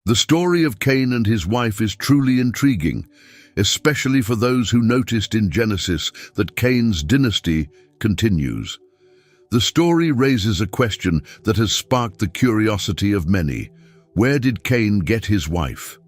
The story of Cain and his wife is truly intriguing, especially for those who noticed in Genesis that Cain's dynasty continues. The story raises a question that has sparked the curiosity of many. Where did Cain get his wife?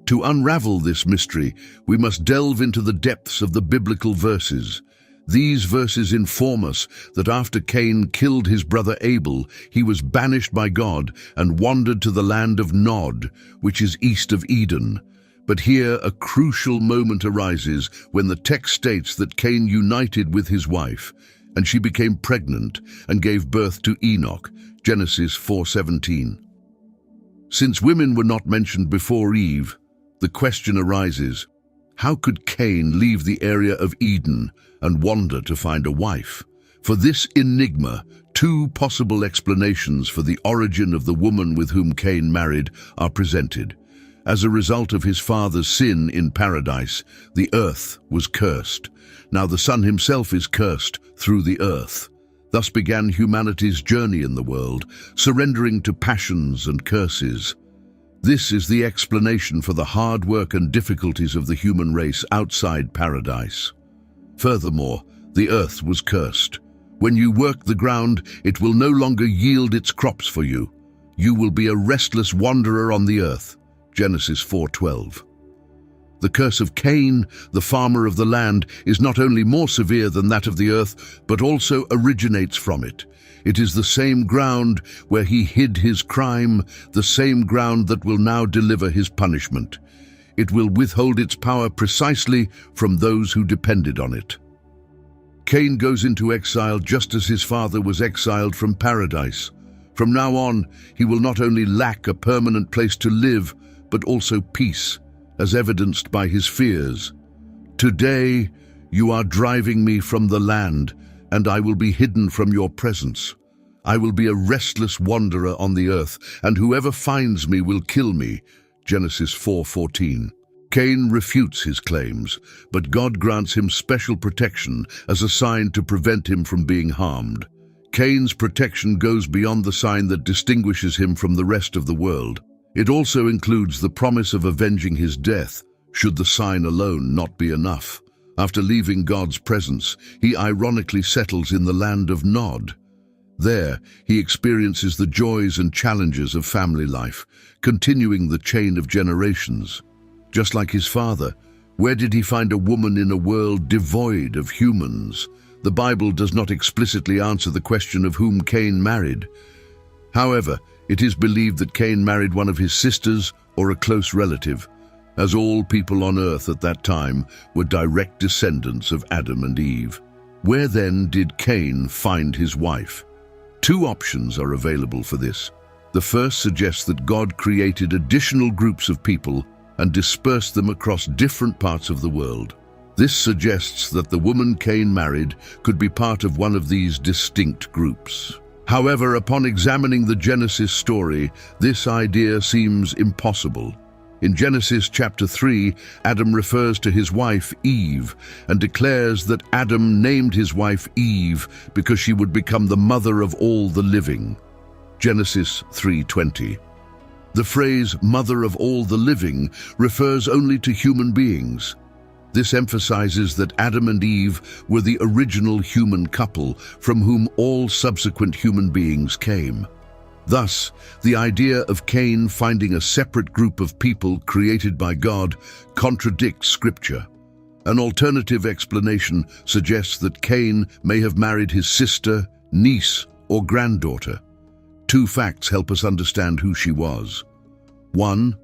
To unravel this mystery, we must delve into the depths of the biblical verses. These verses inform us that after Cain killed his brother Abel, he was banished by God and wandered to the land of Nod, which is east of Eden. But here a crucial moment arises when the text states that Cain united with his wife, and she became pregnant and gave birth to Enoch, Genesis 4:17. Since women were not mentioned before Eve, the question arises, how could Cain leave the area of Eden and wander to find a wife? For this enigma, two possible explanations for the origin of the woman with whom Cain married are presented. As a result of his father's sin in paradise, the earth was cursed. Now the Son himself is cursed through the earth. Thus began humanity's journey in the world, surrendering to passions and curses. This is the explanation for the hard work and difficulties of the human race outside paradise. Furthermore, the earth was cursed. When you work the ground, it will no longer yield its crops for you. You will be a restless wanderer on the earth. Genesis 4:12. The curse of Cain, the farmer of the land, is not only more severe than that of the earth, but also originates from it. It is the same ground where he hid his crime, the same ground that will now deliver his punishment. It will withhold its power precisely from those who depended on it. Cain goes into exile just as his father was exiled from paradise. From now on, he will not only lack a permanent place to live, but also peace, as evidenced by his fears. Today, you are driving me from the land, and I will be hidden from your presence. I will be a restless wanderer on the earth, and whoever finds me will kill me. Genesis 4:14. Cain refutes his claims, but God grants him special protection as a sign to prevent him from being harmed. Cain's protection goes beyond the sign that distinguishes him from the rest of the world. It also includes the promise of avenging his death, should the sign alone not be enough. After leaving God's presence, he ironically settles in the land of Nod. There, he experiences the joys and challenges of family life, continuing the chain of generations. Just like his father, where did he find a woman in a world devoid of humans? The Bible does not explicitly answer the question of whom Cain married. However, it is believed that Cain married one of his sisters or a close relative, as all people on earth at that time were direct descendants of Adam and Eve. Where then did Cain find his wife? Two options are available for this. The first suggests that God created additional groups of people and dispersed them across different parts of the world. This suggests that the woman Cain married could be part of one of these distinct groups. However, upon examining the Genesis story, this idea seems impossible. In Genesis chapter 3, Adam refers to his wife Eve and declares that Adam named his wife Eve because she would become the mother of all the living. Genesis 3:20. The phrase mother of all the living refers only to human beings. This emphasizes that Adam and Eve were the original human couple from whom all subsequent human beings came. Thus, the idea of Cain finding a separate group of people created by God contradicts Scripture. An alternative explanation suggests that Cain may have married his sister, niece, or granddaughter. Two facts help us understand who she was. One,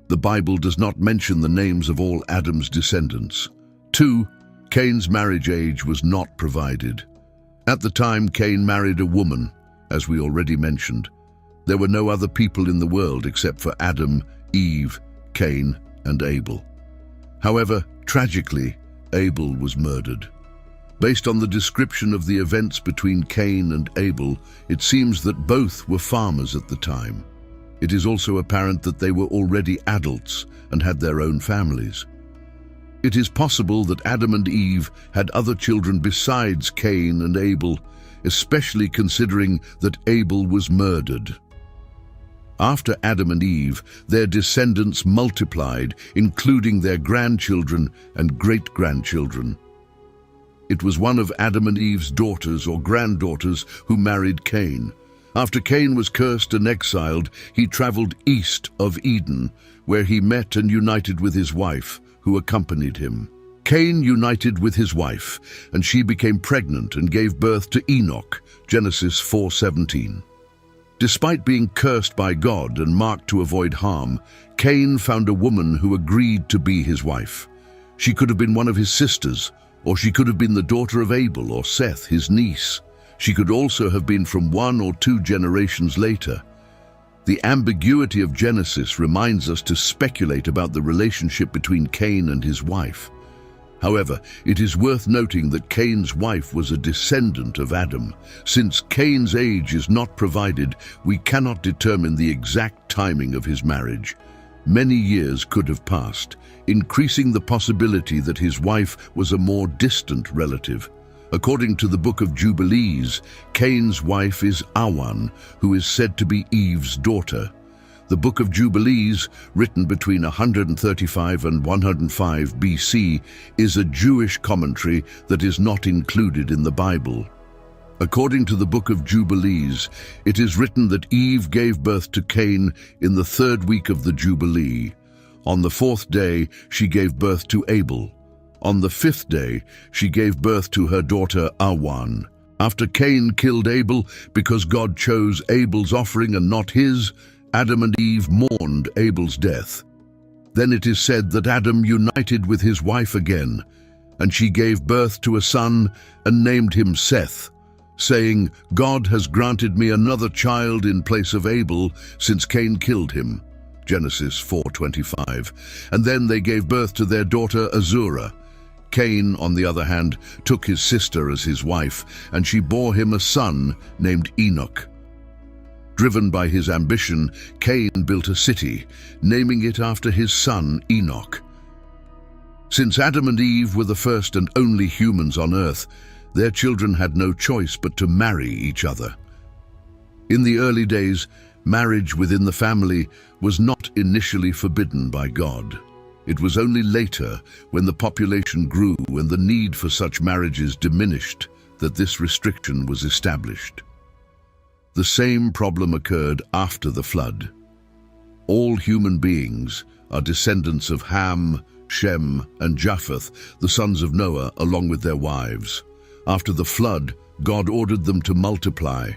the Bible does not mention the names of all Adam's descendants. Two, Cain's marriage age was not provided. At the time Cain married a woman, as we already mentioned, there were no other people in the world except for Adam, Eve, Cain, and Abel. However, tragically, Abel was murdered. Based on the description of the events between Cain and Abel, it seems that both were farmers at the time. It is also apparent that they were already adults and had their own families. It is possible that Adam and Eve had other children besides Cain and Abel, especially considering that Abel was murdered. After Adam and Eve, their descendants multiplied, including their grandchildren and great-grandchildren. It was one of Adam and Eve's daughters or granddaughters who married Cain. After Cain was cursed and exiled, he traveled east of Eden, where he met and united with his wife, who accompanied him. Cain united with his wife, and she became pregnant and gave birth to Enoch, Genesis 4:17. Despite being cursed by God and marked to avoid harm, Cain found a woman who agreed to be his wife. She could have been one of his sisters, or she could have been the daughter of Abel or Seth, his niece. She could also have been from 1 or 2 generations later. The ambiguity of Genesis reminds us to speculate about the relationship between Cain and his wife. However, it is worth noting that Cain's wife was a descendant of Adam. Since Cain's age is not provided, we cannot determine the exact timing of his marriage. Many years could have passed, increasing the possibility that his wife was a more distant relative. According to the Book of Jubilees, Cain's wife is Awan, who is said to be Eve's daughter. The Book of Jubilees, written between 135 and 105 BC, is a Jewish commentary that is not included in the Bible. According to the Book of Jubilees, it is written that Eve gave birth to Cain in the 3rd week of the Jubilee. On the 4th day, she gave birth to Abel. On the 5th day, she gave birth to her daughter Awan. After Cain killed Abel, because God chose Abel's offering and not his, Adam and Eve mourned Abel's death. Then it is said that Adam united with his wife again, and she gave birth to a son and named him Seth, saying, "God has granted me another child in place of Abel, since Cain killed him." Genesis 4:25. And then they gave birth to their daughter Azurah. Cain, on the other hand, took his sister as his wife, and she bore him a son named Enoch. Driven by his ambition, Cain built a city, naming it after his son Enoch. Since Adam and Eve were the first and only humans on earth, their children had no choice but to marry each other. In the early days, marriage within the family was not initially forbidden by God. It was only later, when the population grew and the need for such marriages diminished, that this restriction was established. The same problem occurred after the flood. All human beings are descendants of Ham, Shem, and Japheth, the sons of Noah, along with their wives. After the flood, God ordered them to multiply.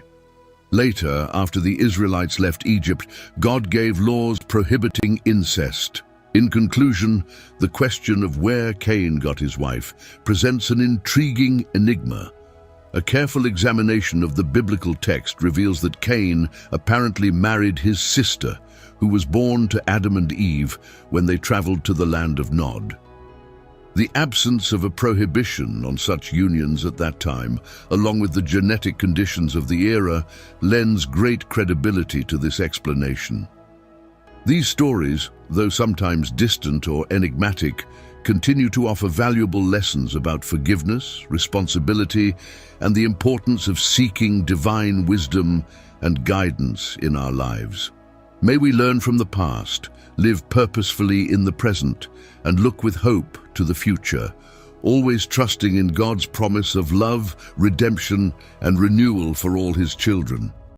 Later, after the Israelites left Egypt, God gave laws prohibiting incest. In conclusion, the question of where Cain got his wife presents an intriguing enigma. A careful examination of the biblical text reveals that Cain apparently married his sister, who was born to Adam and Eve when they traveled to the land of Nod. The absence of a prohibition on such unions at that time, along with the genetic conditions of the era, lends great credibility to this explanation. These stories, though sometimes distant or enigmatic, continue to offer valuable lessons about forgiveness, responsibility, and the importance of seeking divine wisdom and guidance in our lives. May we learn from the past, live purposefully in the present, and look with hope to the future, always trusting in God's promise of love, redemption, and renewal for all His children.